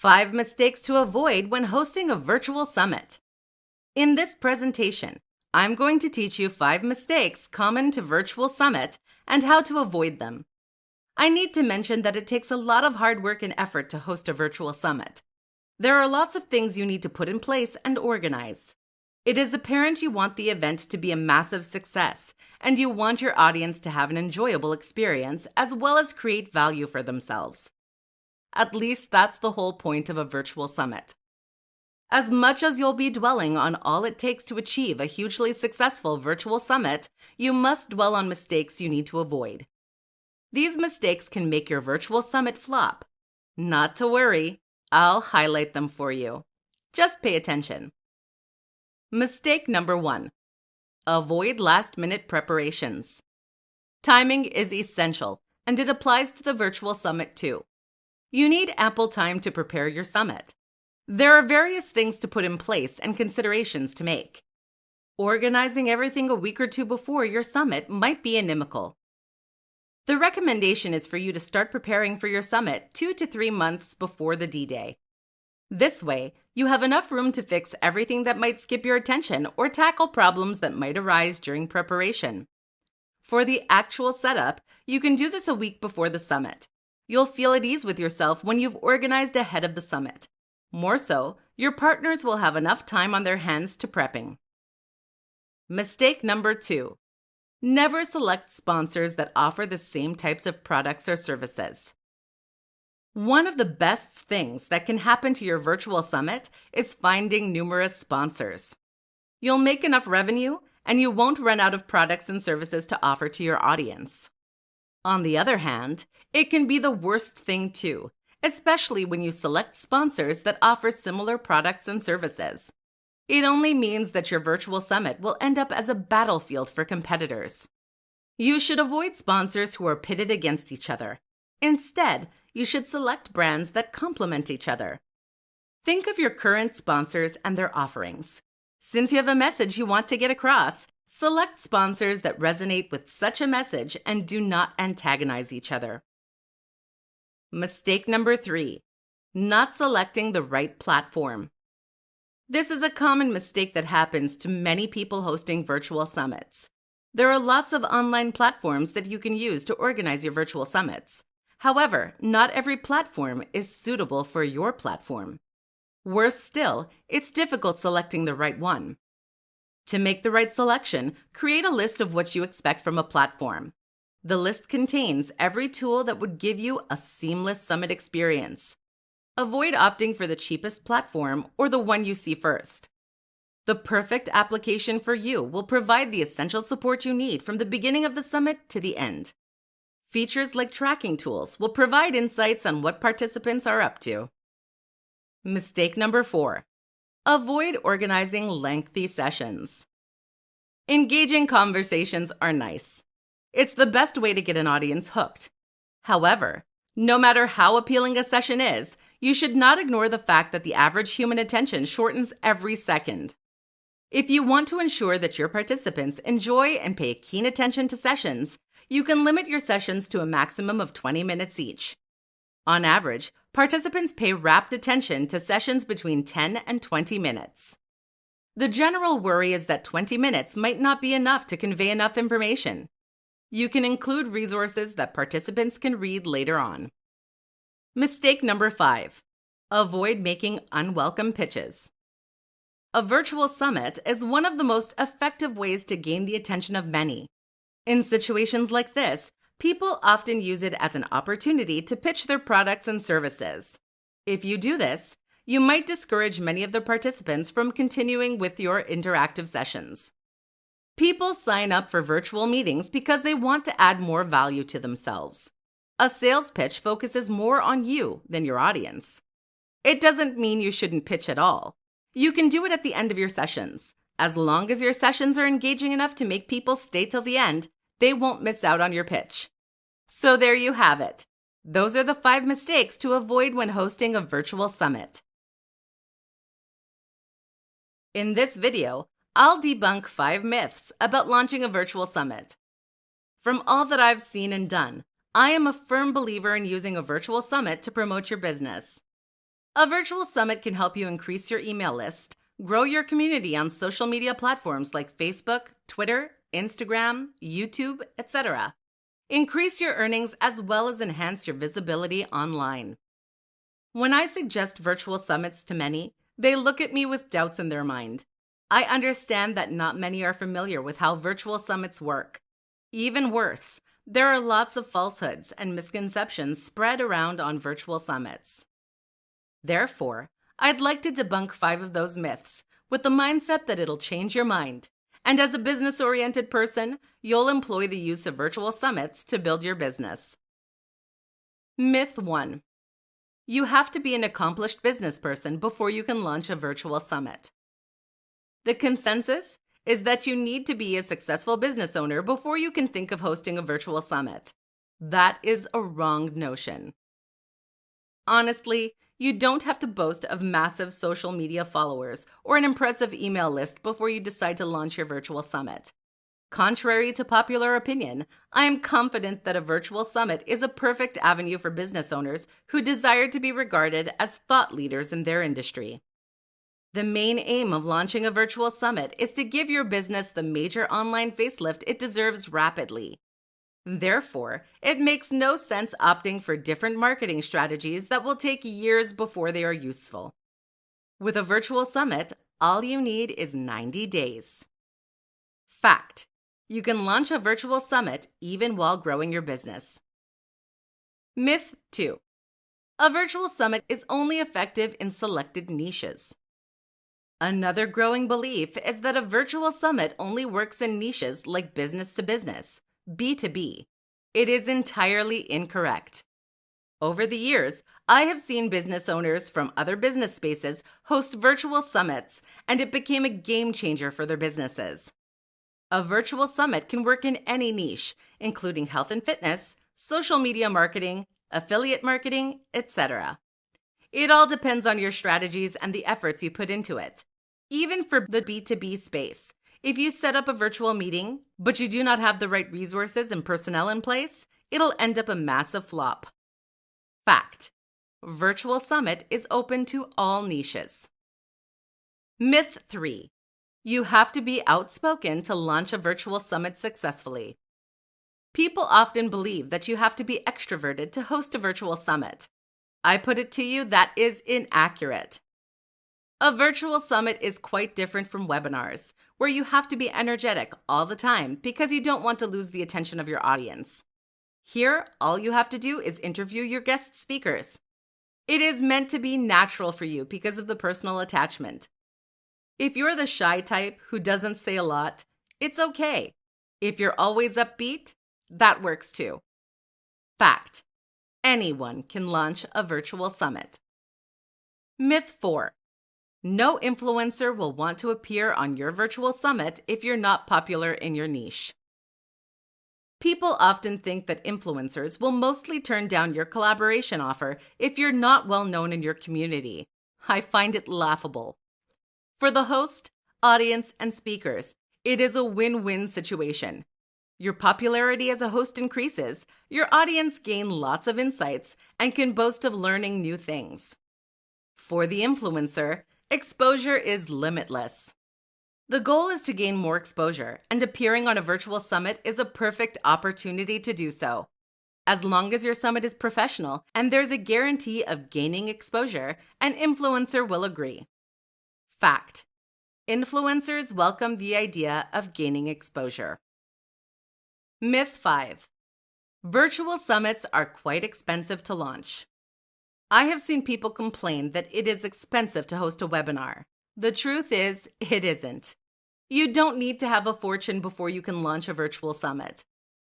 5 mistakes to avoid when hosting a virtual summit. In this presentation, I'm going to teach you 5 mistakes common to virtual summit and how to avoid them. I need to mention that it takes a lot of hard work and effort to host a virtual summit. There are lots of things you need to put in place and organize. It is apparent you want the event to be a massive success, and you want your audience to have an enjoyable experience as well as create value for themselves. At least that's the whole point of a virtual summit. As much as you'll be dwelling on all it takes to achieve a hugely successful virtual summit, you must dwell on mistakes you need to avoid. These mistakes can make your virtual summit flop. Not to worry, I'll highlight them for you. Just pay attention. Mistake number 1. Avoid last-minute preparations. Timing is essential, and it applies to the virtual summit too. You need ample time to prepare your summit. There are various things to put in place and considerations to make. Organizing everything a week or two before your summit might be inimical. The recommendation is for you to start preparing for your summit 2 to 3 months before the D-Day. This way, you have enough room to fix everything that might skip your attention or tackle problems that might arise during preparation. For the actual setup, you can do this a week before the summit. You'll feel at ease with yourself when you've organized ahead of the summit. More so, your partners will have enough time on their hands to prepping. Mistake number 2. Never select sponsors that offer the same types of products or services. One of the best things that can happen to your virtual summit is finding numerous sponsors. You'll make enough revenue, and you won't run out of products and services to offer to your audience. On the other hand, it can be the worst thing too, especially when you select sponsors that offer similar products and services. It only means that your virtual summit will end up as a battlefield for competitors. You should avoid sponsors who are pitted against each other. Instead, you should select brands that complement each other. Think of your current sponsors and their offerings. Since you have a message you want to get across, select sponsors that resonate with such a message and do not antagonize each other. Mistake number 3. Not selecting the right platform. This is a common mistake that happens to many people hosting virtual summits. There are lots of online platforms that you can use to organize your virtual summits. However, not every platform is suitable for your platform. Worse still, it's difficult selecting the right one. To make the right selection, create a list of what you expect from a platform. The list contains every tool that would give you a seamless summit experience. Avoid opting for the cheapest platform or the one you see first. The perfect application for you will provide the essential support you need from the beginning of the summit to the end. Features like tracking tools will provide insights on what participants are up to. Mistake number 4. Avoid organizing lengthy sessions. Engaging conversations are nice. It's the best way to get an audience hooked. However, no matter how appealing a session is, you should not ignore the fact that the average human attention shortens every second. If you want to ensure that your participants enjoy and pay keen attention to sessions, you can limit your sessions to a maximum of 20 minutes each. On average, participants pay rapt attention to sessions between 10 and 20 minutes. The general worry is that 20 minutes might not be enough to convey enough information. You can include resources that participants can read later on. Mistake number 5. Avoid making unwelcome pitches. A virtual summit is one of the most effective ways to gain the attention of many. In situations like this, people often use it as an opportunity to pitch their products and services. If you do this, you might discourage many of the participants from continuing with your interactive sessions. People sign up for virtual meetings because they want to add more value to themselves. A sales pitch focuses more on you than your audience. It doesn't mean you shouldn't pitch at all. You can do it at the end of your sessions. As long as your sessions are engaging enough to make people stay till the end, they won't miss out on your pitch. So there you have it. Those are the 5 mistakes to avoid when hosting a virtual summit. In this video, I'll debunk 5 myths about launching a virtual summit. From all that I've seen and done, I am a firm believer in using a virtual summit to promote your business. A virtual summit can help you increase your email list, grow your community on social media platforms like Facebook, Twitter, Instagram, YouTube, etc. Increase your earnings as well as enhance your visibility online. When I suggest virtual summits to many, they look at me with doubts in their mind. I understand that not many are familiar with how virtual summits work. Even worse, there are lots of falsehoods and misconceptions spread around on virtual summits. Therefore, I'd like to debunk 5 of those myths with the mindset that it'll change your mind. And as a business-oriented person, you'll employ the use of virtual summits to build your business. Myth 1. You have to be an accomplished business person before you can launch a virtual summit. The consensus is that you need to be a successful business owner before you can think of hosting a virtual summit. That is a wrong notion. Honestly, you don't have to boast of massive social media followers or an impressive email list before you decide to launch your virtual summit. Contrary to popular opinion, I am confident that a virtual summit is a perfect avenue for business owners who desire to be regarded as thought leaders in their industry. The main aim of launching a virtual summit is to give your business the major online facelift it deserves rapidly. Therefore, it makes no sense opting for different marketing strategies that will take years before they are useful. With a virtual summit, all you need is 90 days. Fact: you can launch a virtual summit even while growing your business. Myth 2. A virtual summit is only effective in selected niches. Another growing belief is that a virtual summit only works in niches like business to business, B2B. It is entirely incorrect. Over the years, I have seen business owners from other business spaces host virtual summits, and it became a game changer for their businesses. A virtual summit can work in any niche, including health and fitness, social media marketing, affiliate marketing, etc. It all depends on your strategies and the efforts you put into it. Even for the B2B space, if you set up a virtual meeting, but you do not have the right resources and personnel in place, it'll end up a massive flop. Fact: virtual summit is open to all niches. Myth 3. You have to be outspoken to launch a virtual summit successfully. People often believe that you have to be extroverted to host a virtual summit. I put it to you, that is inaccurate. A virtual summit is quite different from webinars, where you have to be energetic all the time because you don't want to lose the attention of your audience. Here, all you have to do is interview your guest speakers. It is meant to be natural for you because of the personal attachment. If you're the shy type who doesn't say a lot, it's okay. If you're always upbeat, that works too. Fact: anyone can launch a virtual summit. Myth 4. No influencer will want to appear on your virtual summit if you're not popular in your niche. People often think that influencers will mostly turn down your collaboration offer if you're not well known in your community. I find it laughable. For the host, audience, and speakers, it is a win-win situation. Your popularity as a host increases, your audience gain lots of insights, and can boast of learning new things. For the influencer, exposure is limitless. The goal is to gain more exposure, and appearing on a virtual summit is a perfect opportunity to do so. As long as your summit is professional and there's a guarantee of gaining exposure, an influencer will agree. Fact: influencers welcome the idea of gaining exposure. Myth 5. Virtual summits are quite expensive to launch. I have seen people complain that it is expensive to host a webinar. The truth is, it isn't. You don't need to have a fortune before you can launch a virtual summit.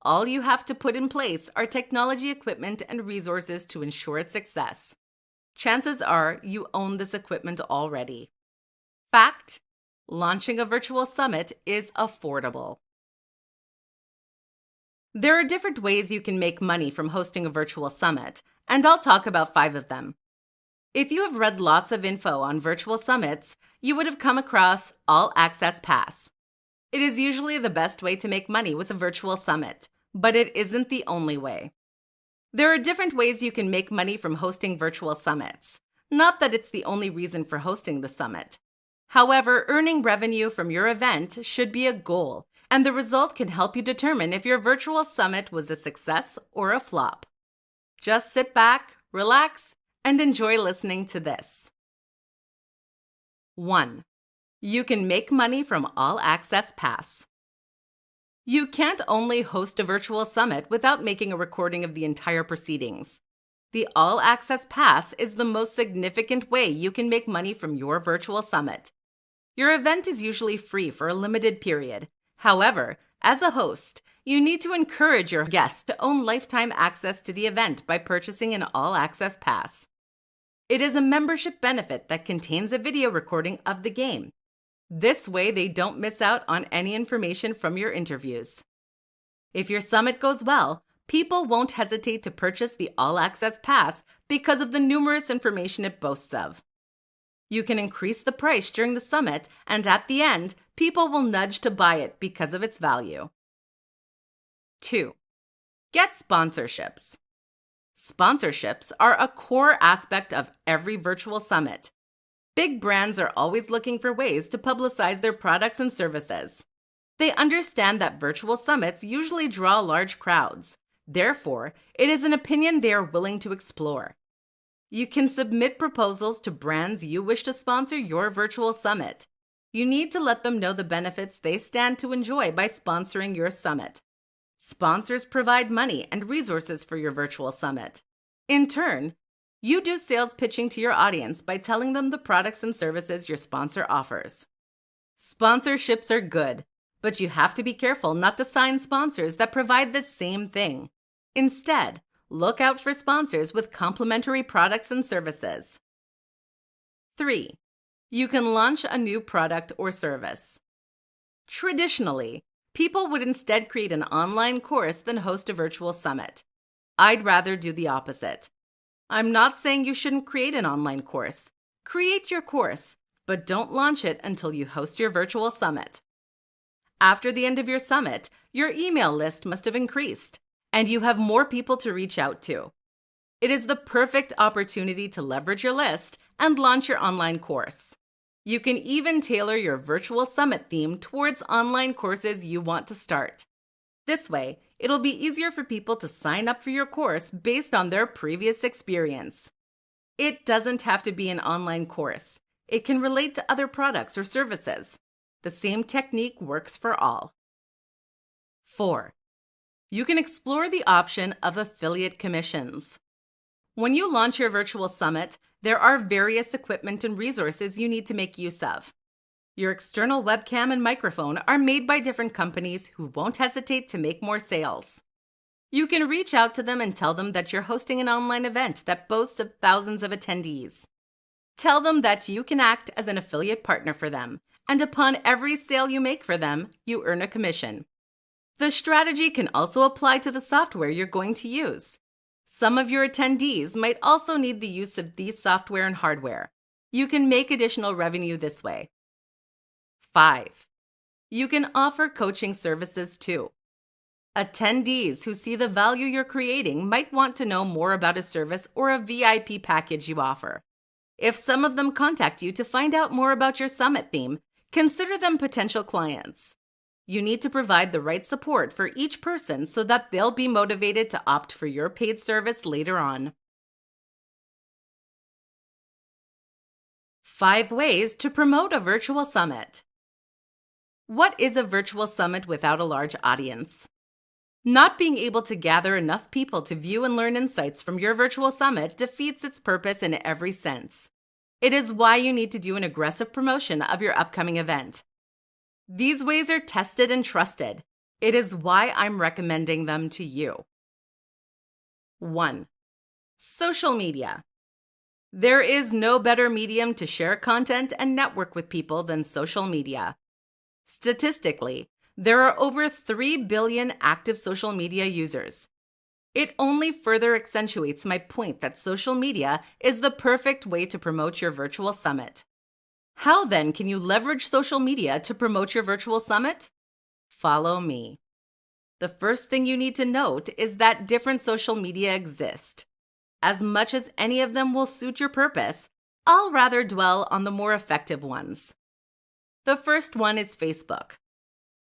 All you have to put in place are technology equipment and resources to ensure its success. Chances are you own this equipment already. Fact: launching a virtual summit is affordable. There are different ways you can make money from hosting a virtual summit, and I'll talk about 5 of them. If you have read lots of info on virtual summits, you would have come across All Access Pass. It is usually the best way to make money with a virtual summit, but it isn't the only way. There are different ways you can make money from hosting virtual summits. Not that it's the only reason for hosting the summit. However, earning revenue from your event should be a goal, and the result can help you determine if your virtual summit was a success or a flop. Just sit back, relax, and enjoy listening to this. 1. You can make money from All Access Pass. You can't only host a virtual summit without making a recording of the entire proceedings. The All Access Pass is the most significant way you can make money from your virtual summit. Your event is usually free for a limited period. However, as a host, you need to encourage your guests to own lifetime access to the event by purchasing an All Access Pass. It is a membership benefit that contains a video recording of the game. This way, they don't miss out on any information from your interviews. If your summit goes well, people won't hesitate to purchase the All Access Pass because of the numerous information it boasts of. You can increase the price during the summit, and at the end, people will nudge to buy it because of its value. 2. Get sponsorships. Sponsorships are a core aspect of every virtual summit. Big brands are always looking for ways to publicize their products and services. They understand that virtual summits usually draw large crowds. Therefore, it is an opinion they are willing to explore. You can submit proposals to brands you wish to sponsor your virtual summit. You need to let them know the benefits they stand to enjoy by sponsoring your summit. Sponsors provide money and resources for your virtual summit. In turn, you do sales pitching to your audience by telling them the products and services your sponsor offers. Sponsorships are good, but you have to be careful not to sign sponsors that provide the same thing. Instead, look out for sponsors with complementary products and services. 3. You can launch a new product or service. Traditionally, people would instead create an online course than host a virtual summit. I'd rather do the opposite. I'm not saying you shouldn't create an online course. Create your course, but don't launch it until you host your virtual summit. After the end of your summit, your email list must have increased, and you have more people to reach out to. It is the perfect opportunity to leverage your list and launch your online course. You can even tailor your virtual summit theme towards online courses you want to start. This way, it'll be easier for people to sign up for your course based on their previous experience. It doesn't have to be an online course. It can relate to other products or services. The same technique works for all. 4. You can explore the option of affiliate commissions. When you launch your virtual summit, there are various equipment and resources you need to make use of. Your external webcam and microphone are made by different companies who won't hesitate to make more sales. You can reach out to them and tell them that you're hosting an online event that boasts of thousands of attendees. Tell them that you can act as an affiliate partner for them, and upon every sale you make for them, you earn a commission. The strategy can also apply to the software you're going to use. Some of your attendees might also need the use of these software and hardware. You can make additional revenue this way. 5. You can offer coaching services too. Attendees who see the value you're creating might want to know more about a service or a VIP package you offer. If some of them contact you to find out more about your summit theme, consider them potential clients. You need to provide the right support for each person so that they'll be motivated to opt for your paid service later on. 5 ways to promote a virtual summit. What is a virtual summit without a large audience? Not being able to gather enough people to view and learn insights from your virtual summit defeats its purpose in every sense. It is why you need to do an aggressive promotion of your upcoming event. These ways are tested and trusted. It is why I'm recommending them to you. 1. Social media. There is no better medium to share content and network with people than social media. Statistically, there are over 3 billion active social media users. It only further accentuates my point that social media is the perfect way to promote your virtual summit. How then can you leverage social media to promote your virtual summit? Follow me. The first thing you need to note is that different social media exist. As much as any of them will suit your purpose, I'll rather dwell on the more effective ones. The first one is Facebook.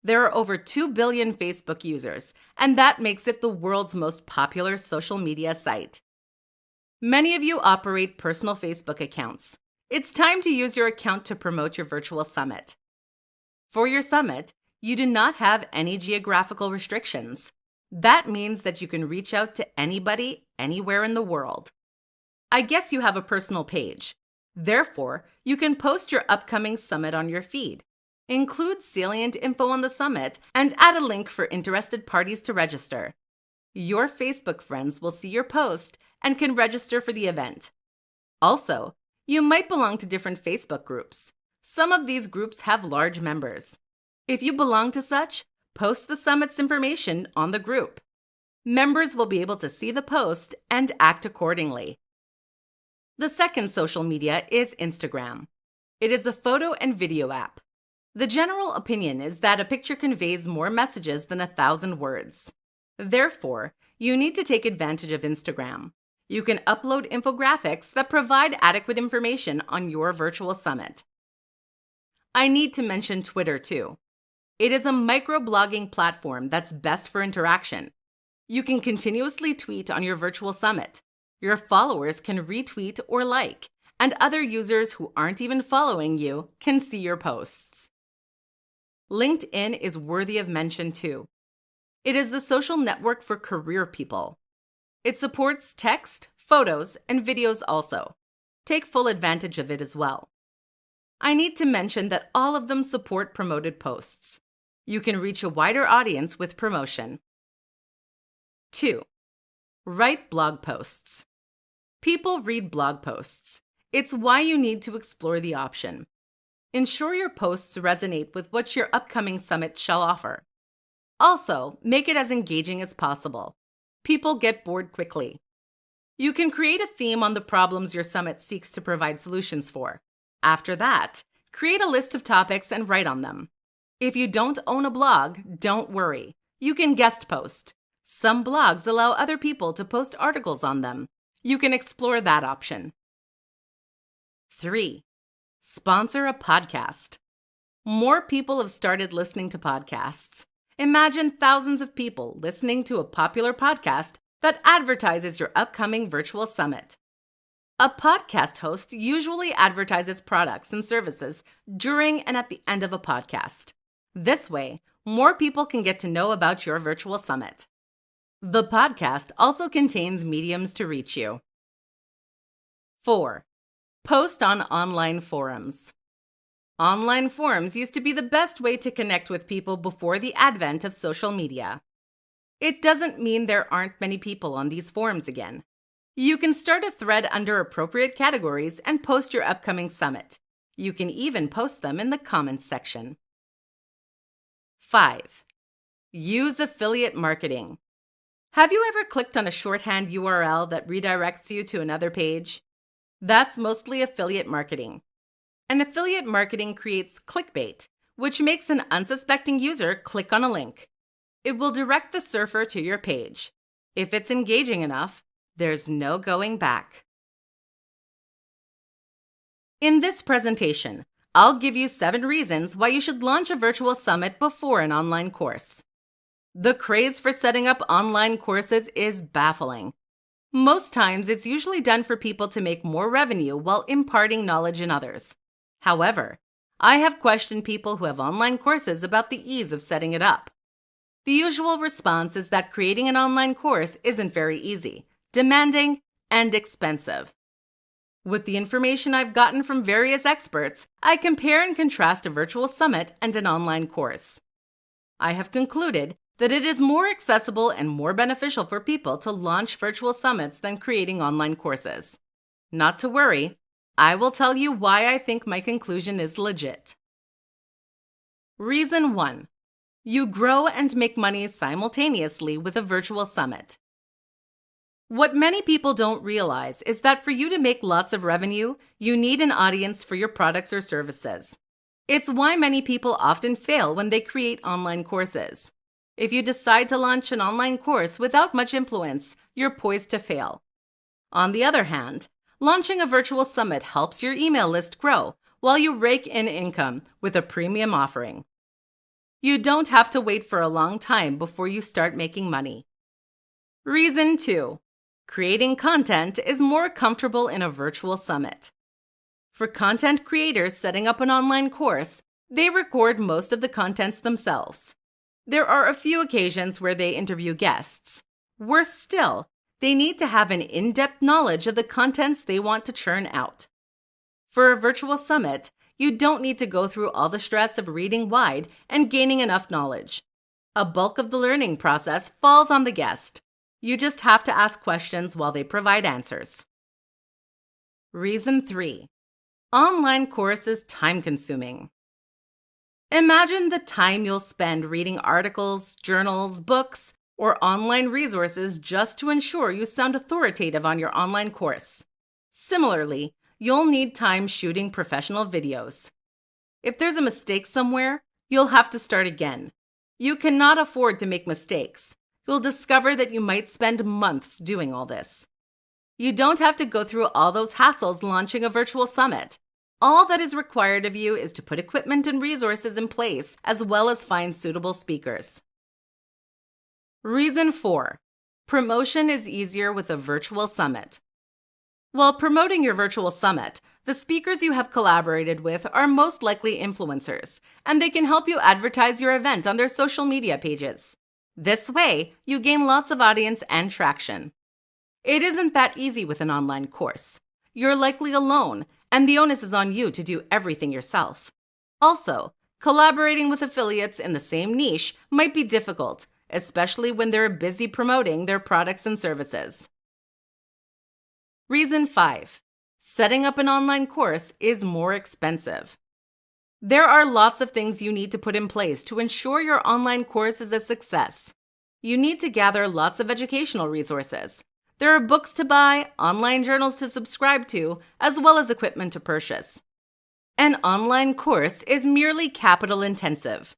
There are over 2 billion Facebook users, and that makes it the world's most popular social media site. Many of you operate personal Facebook accounts. It's time to use your account to promote your virtual summit. For your summit, you do not have any geographical restrictions. That means that you can reach out to anybody, anywhere in the world. I guess you have a personal page. Therefore, you can post your upcoming summit on your feed. Include salient info on the summit and add a link for interested parties to register. Your Facebook friends will see your post and can register for the event. Also, you might belong to different Facebook groups. Some of these groups have large members. If you belong to such, post the summit's information on the group. Members will be able to see the post and act accordingly. The second social media is Instagram. It is a photo and video app. The general opinion is that a picture conveys more messages than 1,000 words. Therefore, you need to take advantage of Instagram. You can upload infographics that provide adequate information on your virtual summit. I need to mention Twitter too. It is a microblogging platform that's best for interaction. You can continuously tweet on your virtual summit. Your followers can retweet or like, and other users who aren't even following you can see your posts. LinkedIn is worthy of mention too. It is the social network for career people. It supports text, photos, and videos also. Take full advantage of it as well. I need to mention that all of them support promoted posts. You can reach a wider audience with promotion. 2. Write blog posts. People read blog posts. It's why you need to explore the option. Ensure your posts resonate with what your upcoming summit shall offer. Also, make it as engaging as possible. People get bored quickly. You can create a theme on the problems your summit seeks to provide solutions for. After that, create a list of topics and write on them. If you don't own a blog, don't worry. You can guest post. Some blogs allow other people to post articles on them. You can explore that option. 3. Sponsor a podcast. More people have started listening to podcasts. Imagine thousands of people listening to a popular podcast that advertises your upcoming virtual summit. A podcast host usually advertises products and services during and at the end of a podcast. This way, more people can get to know about your virtual summit. The podcast also contains mediums to reach you. 4. Post on online forums. Online forums used to be the best way to connect with people before the advent of social media. It doesn't mean there aren't many people on these forums again. You can start a thread under appropriate categories and post your upcoming summit. You can even post them in the comments section. 5. Use affiliate marketing. Have you ever clicked on a shorthand URL that redirects you to another page? That's mostly affiliate marketing. And affiliate marketing creates clickbait, which makes an unsuspecting user click on a link. It will direct the surfer to your page. If it's engaging enough, there's no going back. In this presentation, I'll give you 7 reasons why you should launch a virtual summit before an online course. The craze for setting up online courses is baffling. Most times, it's usually done for people to make more revenue while imparting knowledge in others. However, I have questioned people who have online courses about the ease of setting it up. The usual response is that creating an online course isn't very easy, demanding, and expensive. With the information I've gotten from various experts, I compare and contrast a virtual summit and an online course. I have concluded that it is more accessible and more beneficial for people to launch virtual summits than creating online courses. Not to worry, I will tell you why I think my conclusion is legit. Reason 1. You grow and make money simultaneously with a virtual summit. What many people don't realize is that for you to make lots of revenue, you need an audience for your products or services. It's why many people often fail when they create online courses. If you decide to launch an online course without much influence, you're poised to fail. On the other hand, Launching a virtual summit helps your email list grow while you rake in income with a premium offering. You don't have to wait for a long time before you start making money. Reason 2. Creating content is more comfortable in a virtual summit. For content creators setting up an online course, they record most of the contents themselves. There are a few occasions where they interview guests. Worse still, they need to have an in-depth knowledge of the contents they want to churn out. For a virtual summit, you don't need to go through all the stress of reading wide and gaining enough knowledge. A bulk of the learning process falls on the guest. You just have to ask questions while they provide answers. Reason 3. Online course is time-consuming. Imagine the time you'll spend reading articles, journals, books, or online resources just to ensure you sound authoritative on your online course. Similarly, you'll need time shooting professional videos. If there's a mistake somewhere, you'll have to start again. You cannot afford to make mistakes. You'll discover that you might spend months doing all this. You don't have to go through all those hassles launching a virtual summit. All that is required of you is to put equipment and resources in place, as well as find suitable speakers. Reason 4. Promotion is easier with a virtual summit. While promoting your virtual summit, the speakers you have collaborated with are most likely influencers, and they can help you advertise your event on their social media pages. This way, you gain lots of audience and traction. It isn't that easy with an online course. You're likely alone, and the onus is on you to do everything yourself. Also, collaborating with affiliates in the same niche might be difficult, especially when they're busy promoting their products and services. Reason 5. Setting up an online course is more expensive. There are lots of things you need to put in place to ensure your online course is a success. You need to gather lots of educational resources. There are books to buy, online journals to subscribe to, as well as equipment to purchase. An online course is merely capital intensive.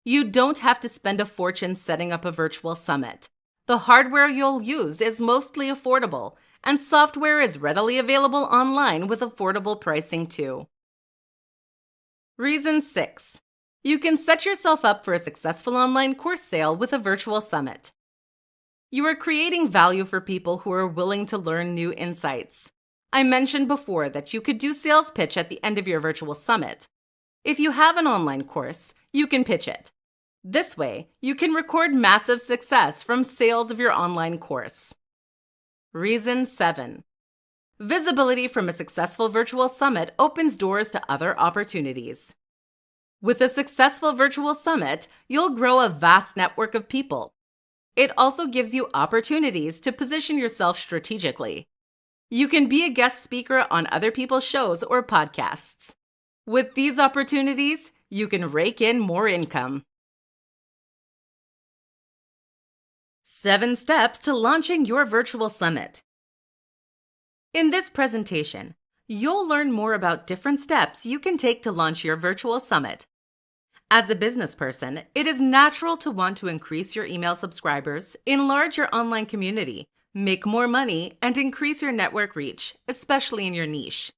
You don't have to spend a fortune setting up a virtual summit. The hardware you'll use is mostly affordable, and software is readily available online with affordable pricing too. Reason 6. You can set yourself up for a successful online course sale with a virtual summit. You are creating value for people who are willing to learn new insights. I mentioned before that you could do sales pitch at the end of your virtual summit. If you have an online course, you can pitch it. This way, you can record massive success from sales of your online course. Reason 7. Visibility from a successful virtual summit opens doors to other opportunities. With a successful virtual summit, you'll grow a vast network of people. It also gives you opportunities to position yourself strategically. You can be a guest speaker on other people's shows or podcasts. With these opportunities, you can rake in more income. 7 steps to launching your virtual summit. In this presentation, you'll learn more about different steps you can take to launch your virtual summit. As a business person, it is natural to want to increase your email subscribers, enlarge your online community, make more money, and increase your network reach, especially in your niche.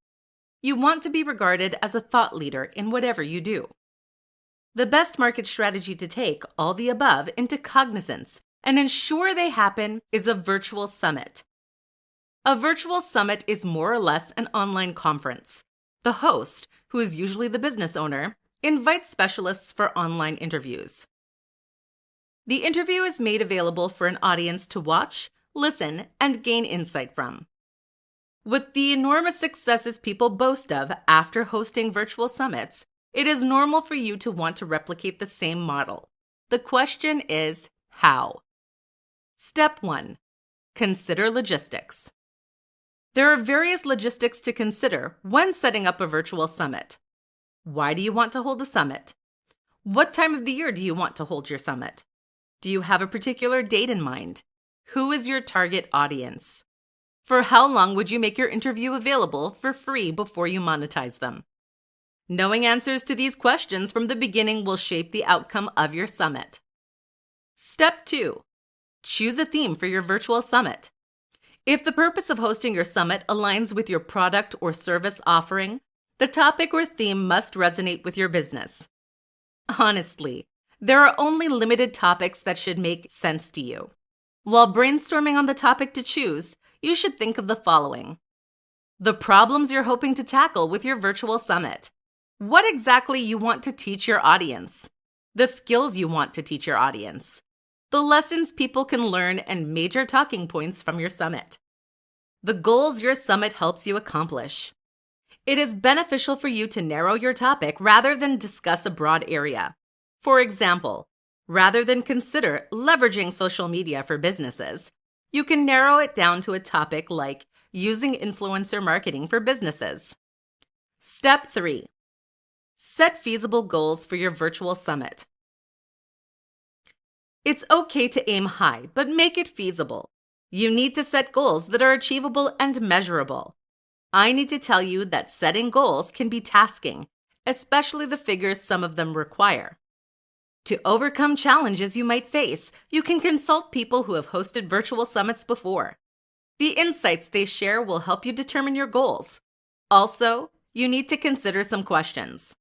You want to be regarded as a thought leader in whatever you do. The best market strategy to take all the above into cognizance and ensure they happen is a virtual summit. A virtual summit is more or less an online conference. The host, who is usually the business owner, invites specialists for online interviews. The interview is made available for an audience to watch, listen, and gain insight from. With the enormous successes people boast of after hosting virtual summits, it is normal for you to want to replicate the same model. The question is, how? Step 1. Consider logistics. There are various logistics to consider when setting up a virtual summit. Why do you want to hold a summit? What time of the year do you want to hold your summit? Do you have a particular date in mind? Who is your target audience? For how long would you make your interview available for free before you monetize them? Knowing answers to these questions from the beginning will shape the outcome of your summit. Step 2. Choose a theme for your virtual summit. If the purpose of hosting your summit aligns with your product or service offering, the topic or theme must resonate with your business. Honestly, there are only limited topics that should make sense to you. While brainstorming on the topic to choose, you should think of the following: the problems you're hoping to tackle with your virtual summit, what exactly you want to teach your audience, the skills you want to teach your audience, the lessons people can learn, and major talking points from your summit, the goals your summit helps you accomplish. It is beneficial for you to narrow your topic rather than discuss a broad area. For example, rather than consider leveraging social media for businesses, you can narrow it down to a topic like using influencer marketing for businesses. Step 3. Set feasible goals for your virtual summit. It's okay to aim high, but make it feasible. You need to set goals that are achievable and measurable. I need to tell you that setting goals can be tasking, especially the figures some of them require. To overcome challenges you might face, you can consult people who have hosted virtual summits before. The insights they share will help you determine your goals. Also, you need to consider some questions.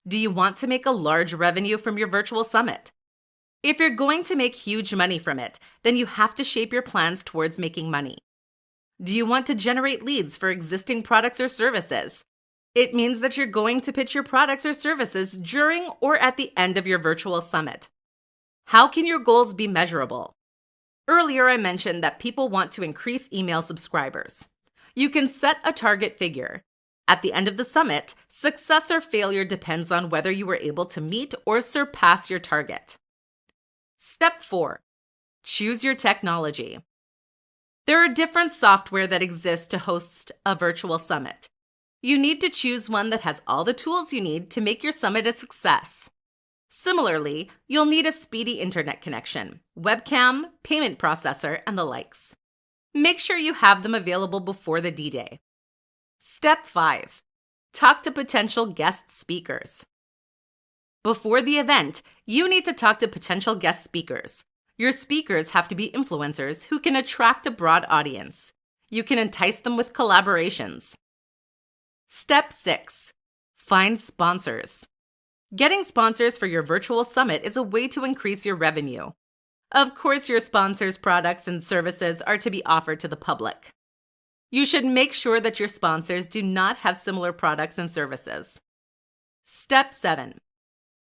Do you want to make a large revenue from your virtual summit? If you're going to make huge money from it, then you have to shape your plans towards making money. Do you want to generate leads for existing products or services? It means that you're going to pitch your products or services during or at the end of your virtual summit. How can your goals be measurable? Earlier, I mentioned that people want to increase email subscribers. You can set a target figure. At the end of the summit, success or failure depends on whether you were able to meet or surpass your target. Step 4. Choose your technology. There are different software that exist to host a virtual summit. You need to choose one that has all the tools you need to make your summit a success. Similarly, you'll need a speedy internet connection, webcam, payment processor, and the likes. Make sure you have them available before the D-Day. Step 5. Talk to potential guest speakers. Before the event, you need to talk to potential guest speakers. Your speakers have to be influencers who can attract a broad audience. You can entice them with collaborations. Step 6. Find sponsors. Getting sponsors for your virtual summit is a way to increase your revenue. Of course, your sponsors' products and services are to be offered to the public. You should make sure that your sponsors do not have similar products and services. Step 7.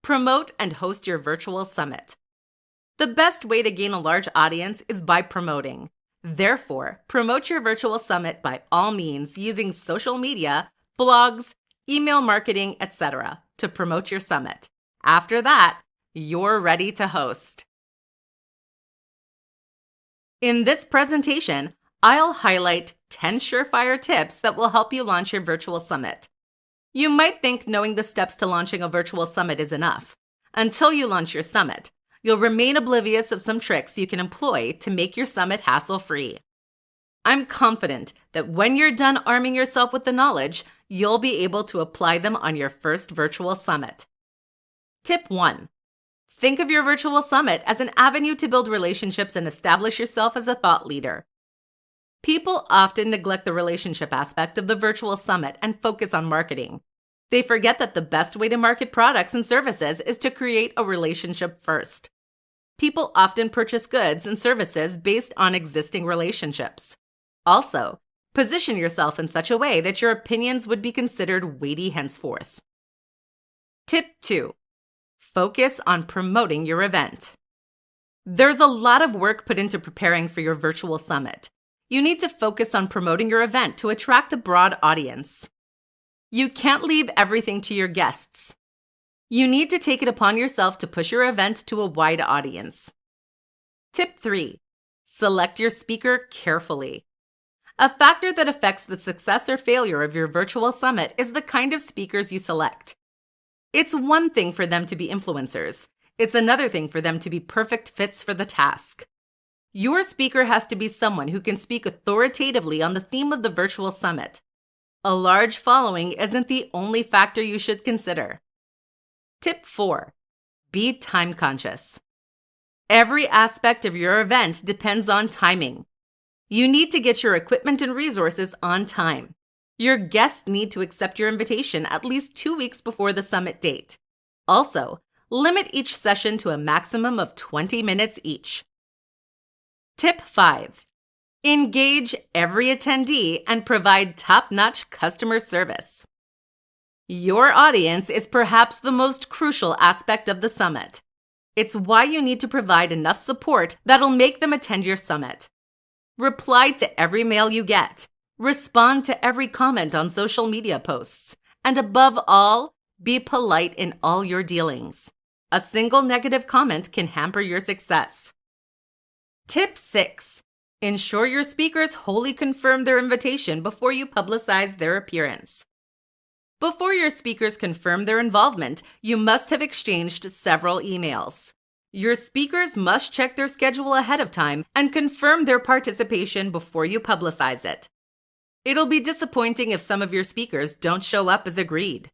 Promote and host your virtual summit. The best way to gain a large audience is by promoting. Therefore, promote your virtual summit by all means using social media, blogs, email marketing, etc. to promote your summit. After that, you're ready to host. In this presentation, I'll highlight 10 surefire tips that will help you launch your virtual summit. You might think knowing the steps to launching a virtual summit is enough. Until you launch your summit, you'll remain oblivious of some tricks you can employ to make your summit hassle-free. I'm confident that when you're done arming yourself with the knowledge, you'll be able to apply them on your first virtual summit. Tip 1. Think of your virtual summit as an avenue to build relationships and establish yourself as a thought leader. People often neglect the relationship aspect of the virtual summit and focus on marketing. They forget that the best way to market products and services is to create a relationship first. People often purchase goods and services based on existing relationships. Also, position yourself in such a way that your opinions would be considered weighty henceforth. Tip 2. Focus on promoting your event. There's a lot of work put into preparing for your virtual summit. You need to focus on promoting your event to attract a broad audience. You can't leave everything to your guests. You need to take it upon yourself to push your event to a wide audience. Tip 3. Select your speaker carefully. A factor that affects the success or failure of your virtual summit is the kind of speakers you select. It's one thing for them to be influencers. It's another thing for them to be perfect fits for the task. Your speaker has to be someone who can speak authoritatively on the theme of the virtual summit. A large following isn't the only factor you should consider. Tip 4. Be time conscious. Every aspect of your event depends on timing. You need to get your equipment and resources on time. Your guests need to accept your invitation at least 2 weeks before the summit date. Also, limit each session to a maximum of 20 minutes each. Tip 5. Engage every attendee and provide top-notch customer service. Your audience is perhaps the most crucial aspect of the summit. It's why you need to provide enough support that'll make them attend your summit. Reply to every mail you get. Respond to every comment on social media posts. And above all, be polite in all your dealings. A single negative comment can hamper your success. Tip 6. Ensure your speakers wholly confirm their invitation before you publicize their appearance. Before your speakers confirm their involvement, you must have exchanged several emails. Your speakers must check their schedule ahead of time and confirm their participation before you publicize it. It'll be disappointing if some of your speakers don't show up as agreed.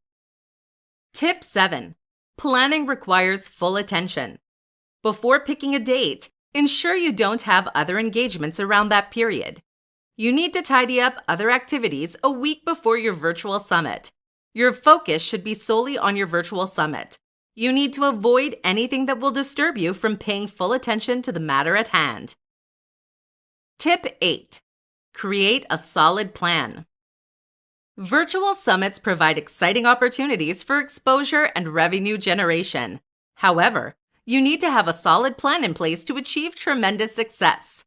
Tip 7. Planning requires full attention. Before picking a date, ensure you don't have other engagements around that period. You need to tidy up other activities a week before your virtual summit. Your focus should be solely on your virtual summit. You need to avoid anything that will disturb you from paying full attention to the matter at hand. Tip 8. Create a solid plan. Virtual summits provide exciting opportunities for exposure and revenue generation. However, you need to have a solid plan in place to achieve tremendous success.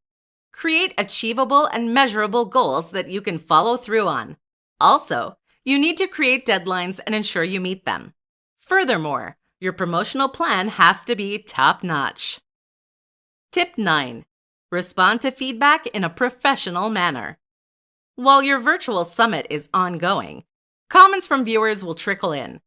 Create achievable and measurable goals that you can follow through on. Also, you need to create deadlines and ensure you meet them. Furthermore, your promotional plan has to be top-notch. Tip 9. Respond to feedback in a professional manner. While your virtual summit is ongoing, comments from viewers will trickle in.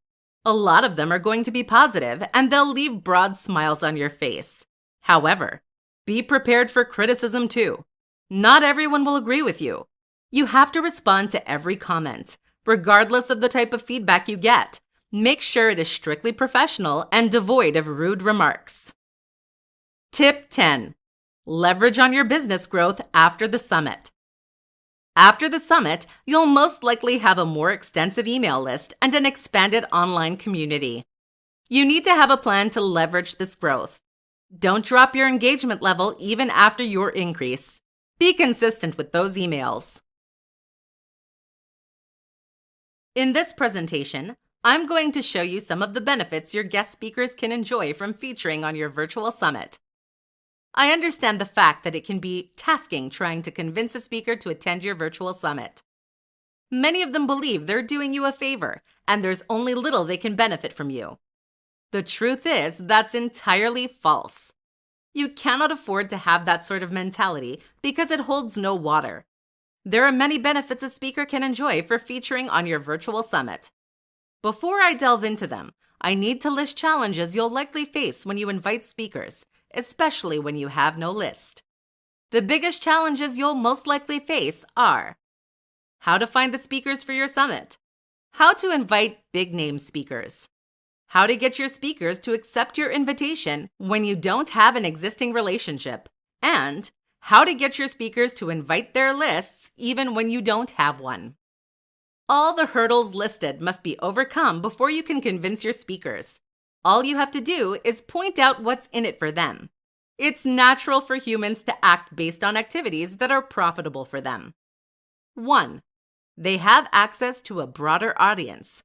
A lot of them are going to be positive, and they'll leave broad smiles on your face. However, be prepared for criticism too. Not everyone will agree with you. You have to respond to every comment, regardless of the type of feedback you get. Make sure it is strictly professional and devoid of rude remarks. Tip 10. Leverage on your business growth after the summit. After the summit, you'll most likely have a more extensive email list and an expanded online community. You need to have a plan to leverage this growth. Don't drop your engagement level even after your increase. Be consistent with those emails. In this presentation, I'm going to show you some of the benefits your guest speakers can enjoy from featuring on your virtual summit. I understand the fact that it can be tasking trying to convince a speaker to attend your virtual summit. Many of them believe they're doing you a favor, and there's only little they can benefit from you. The truth is, that's entirely false. You cannot afford to have that sort of mentality because it holds no water. There are many benefits a speaker can enjoy for featuring on your virtual summit. Before I delve into them, I need to list challenges you'll likely face when you invite speakers, especially when you have no list. The biggest challenges you'll most likely face are: how to find the speakers for your summit, how to invite big-name speakers, how to get your speakers to accept your invitation when you don't have an existing relationship, and how to get your speakers to invite their lists even when you don't have one. All the hurdles listed must be overcome before you can convince your speakers. All you have to do is point out what's in it for them. It's natural for humans to act based on activities that are profitable for them. 1. They have access to a broader audience.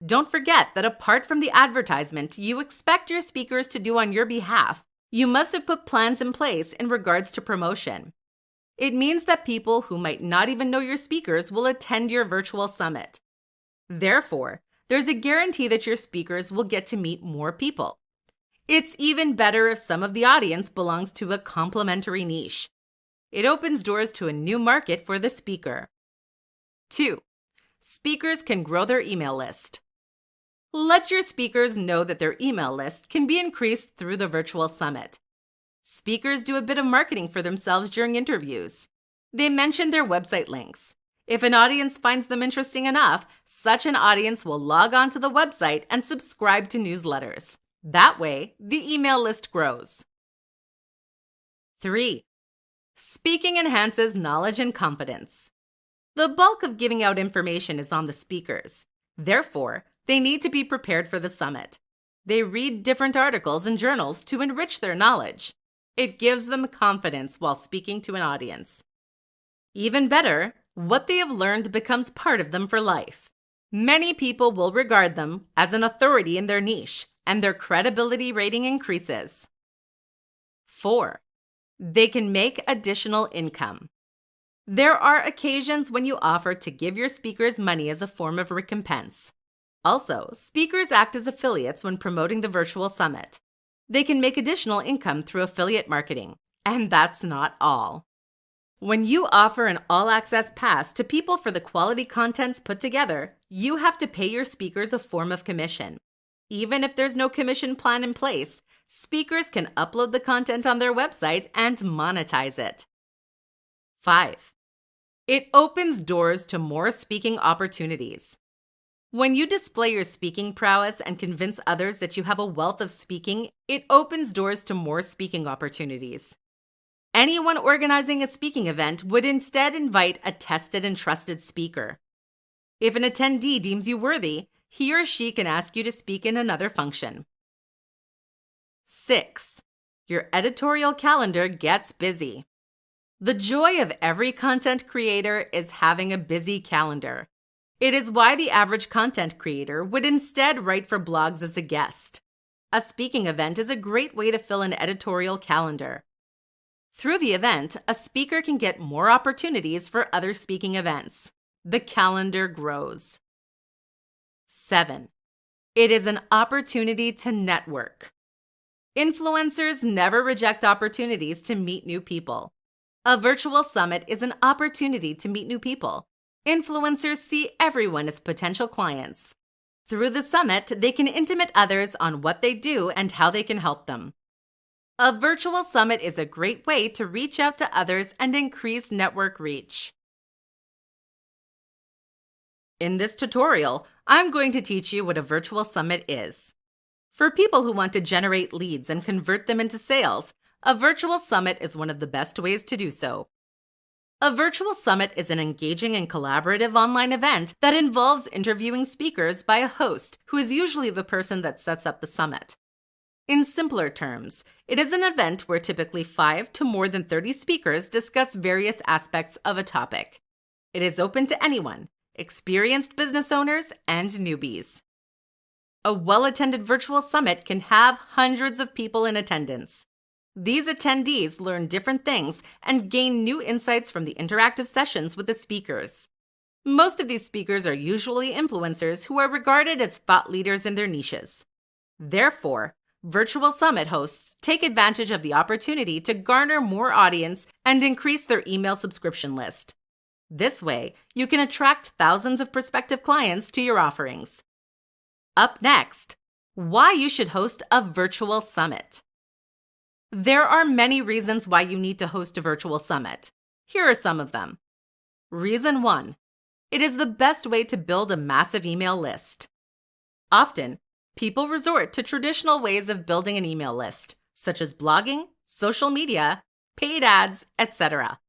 Don't forget that apart from the advertisement you expect your speakers to do on your behalf, you must have put plans in place in regards to promotion. It means that people who might not even know your speakers will attend your virtual summit. Therefore, there's a guarantee that your speakers will get to meet more people. It's even better if some of the audience belongs to a complementary niche. It opens doors to a new market for the speaker. 2. Speakers can grow their email list. Let your speakers know that their email list can be increased through the virtual summit. Speakers do a bit of marketing for themselves during interviews. They mention their website links. If an audience finds them interesting enough, such an audience will log on to the website and subscribe to newsletters. That way, the email list grows. 3. Speaking enhances knowledge and confidence. The bulk of giving out information is on the speakers. Therefore, they need to be prepared for the summit. They read different articles and journals to enrich their knowledge. It gives them confidence while speaking to an audience. Even better, what they have learned becomes part of them for life. Many people will regard them as an authority in their niche, and their credibility rating increases. 4. They can make additional income. There are occasions when you offer to give your speakers money as a form of recompense. Also, speakers act as affiliates when promoting the virtual summit. They can make additional income through affiliate marketing, and that's not all. When you offer an all-access pass to people for the quality contents put together, you have to pay your speakers a form of commission. Even if there's no commission plan in place, speakers can upload the content on their website and monetize it. 5. It opens doors to more speaking opportunities. When you display your speaking prowess and convince others that you have a wealth of speaking, it opens doors to more speaking opportunities. Anyone organizing a speaking event would instead invite a tested and trusted speaker. If an attendee deems you worthy, he or she can ask you to speak in another function. 6. Your editorial calendar gets busy. The joy of every content creator is having a busy calendar. It is why the average content creator would instead write for blogs as a guest. A speaking event is a great way to fill an editorial calendar. Through the event, a speaker can get more opportunities for other speaking events. The calendar grows. 7. It is an opportunity to network. Influencers never reject opportunities to meet new people. A virtual summit is an opportunity to meet new people. Influencers see everyone as potential clients. Through the summit, they can intimate others on what they do and how they can help them. A virtual summit is a great way to reach out to others and increase network reach. In this tutorial, I'm going to teach you what a virtual summit is. For people who want to generate leads and convert them into sales, a virtual summit is one of the best ways to do so. A virtual summit is an engaging and collaborative online event that involves interviewing speakers by a host who is usually the person that sets up the summit. In simpler terms, it is an event where typically 5 to more than 30 speakers discuss various aspects of a topic. It is open to anyone, experienced business owners and newbies. A well-attended virtual summit can have hundreds of people in attendance. These attendees learn different things and gain new insights from the interactive sessions with the speakers. Most of these speakers are usually influencers who are regarded as thought leaders in their niches. Therefore, virtual summit hosts take advantage of the opportunity to garner more audience and increase their email subscription list. This way, you can attract thousands of prospective clients to your offerings. Up next, why you should host a virtual summit. There are many reasons why you need to host a virtual summit. Here are some of them. Reason 1. It is the best way to build a massive email list. Often, people resort to traditional ways of building an email list, such as blogging, social media, paid ads, etc.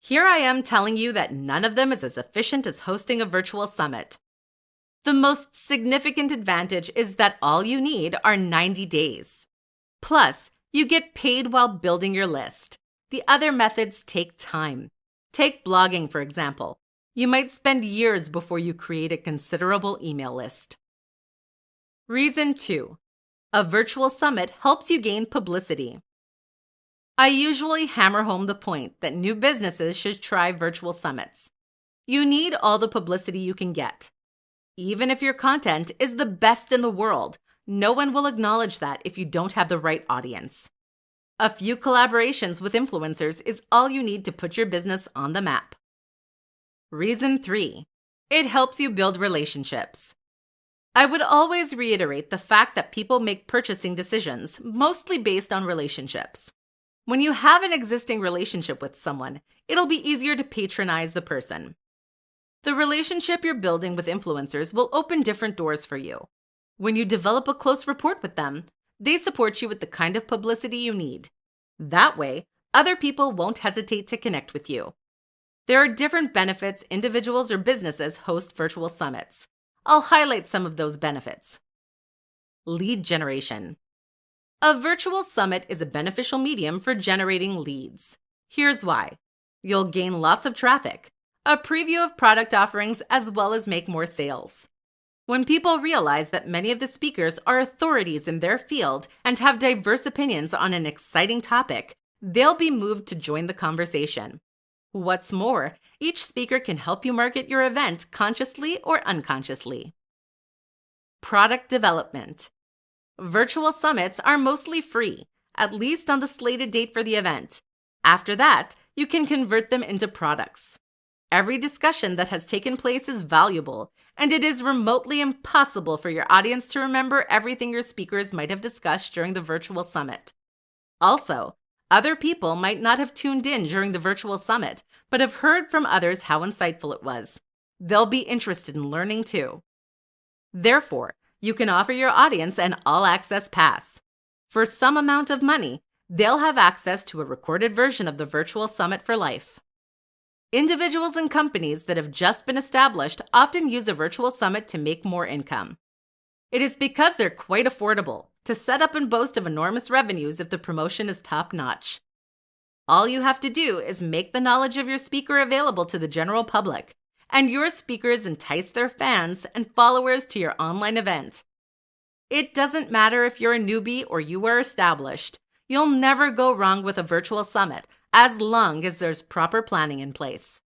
Here I am telling you that none of them is as efficient as hosting a virtual summit. The most significant advantage is that all you need are 90 days. Plus, you get paid while building your list. The other methods take time. Take blogging, for example. You might spend years before you create a considerable email list. Reason 2. A virtual summit helps you gain publicity. I usually hammer home the point that new businesses should try virtual summits. You need all the publicity you can get. Even if your content is the best in the world, no one will acknowledge that if you don't have the right audience. A few collaborations with influencers is all you need to put your business on the map. Reason 3. It helps you build relationships. I would always reiterate the fact that people make purchasing decisions mostly based on relationships. When you have an existing relationship with someone, it'll be easier to patronize the person. The relationship you're building with influencers will open different doors for you. When you develop a close rapport with them, they support you with the kind of publicity you need. That way, other people won't hesitate to connect with you. There are different benefits individuals or businesses host virtual summits. I'll highlight some of those benefits. Lead generation. A virtual summit is a beneficial medium for generating leads. Here's why. You'll gain lots of traffic, a preview of product offerings, as well as make more sales. When people realize that many of the speakers are authorities in their field and have diverse opinions on an exciting topic, they'll be moved to join the conversation. What's more, each speaker can help you market your event consciously or unconsciously. Product development. Virtual summits are mostly free, at least on the slated date for the event. After that, you can convert them into products. Every discussion that has taken place is valuable, and it is remotely impossible for your audience to remember everything your speakers might have discussed during the virtual summit. Also, other people might not have tuned in during the virtual summit, but have heard from others how insightful it was. They'll be interested in learning too. Therefore, you can offer your audience an all-access pass. For some amount of money, they'll have access to a recorded version of the virtual summit for life. Individuals and companies that have just been established often use a virtual summit to make more income. It is because they're quite affordable to set up and boast of enormous revenues if the promotion is top-notch. All you have to do is make the knowledge of your speaker available to the general public, and your speakers entice their fans and followers to your online event. It doesn't matter if you're a newbie or you are established. You'll never go wrong with a virtual summit as long as there's proper planning in place.